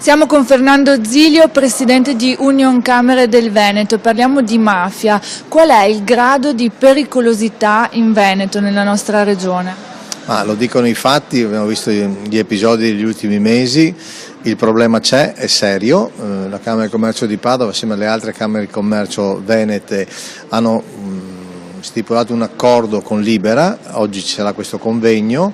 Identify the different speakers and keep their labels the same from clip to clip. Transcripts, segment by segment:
Speaker 1: Siamo con Fernando Zilio, presidente di Union Camere del Veneto. Parliamo di mafia. Qual è il grado di pericolosità in Veneto, nella nostra regione?
Speaker 2: Lo dicono i fatti, abbiamo visto gli episodi degli ultimi mesi, il problema c'è, è serio. La Camera di Commercio di Padova, assieme alle altre Camere di Commercio venete, hanno stipulato un accordo con Libera. Oggi ci sarà questo convegno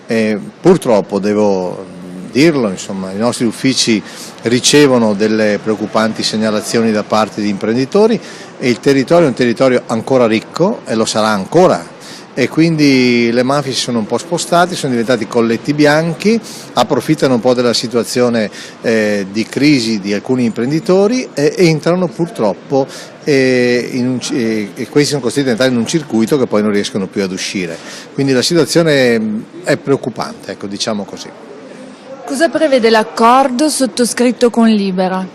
Speaker 2: e purtroppo devo dirlo, insomma, i nostri uffici ricevono delle preoccupanti segnalazioni da parte di imprenditori e il territorio è un territorio ancora ricco e lo sarà ancora, e quindi le mafie si sono un po' spostate, sono diventati colletti bianchi, approfittano un po' della situazione di crisi di alcuni imprenditori e entrano purtroppo e questi sono costretti ad entrare in un circuito che poi non riescono più ad uscire, quindi la situazione è preoccupante, ecco, diciamo così.
Speaker 1: Cosa prevede l'accordo sottoscritto con Libera?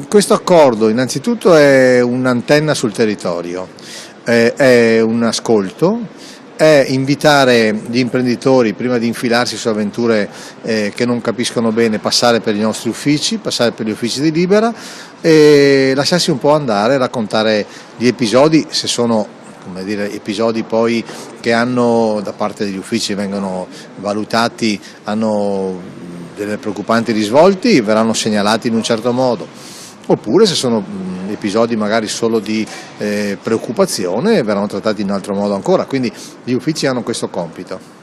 Speaker 2: Questo accordo innanzitutto è un'antenna sul territorio, è un ascolto, è invitare gli imprenditori, prima di infilarsi su avventure che non capiscono bene, passare per i nostri uffici, passare per gli uffici di Libera e lasciarsi un po' andare, raccontare gli episodi, se sono, come dire, episodi poi che hanno da parte degli uffici vengono valutati, hanno delle preoccupanti risvolti, verranno segnalati in un certo modo, oppure se sono episodi magari solo di preoccupazione verranno trattati in un altro modo ancora, quindi gli uffici hanno questo compito.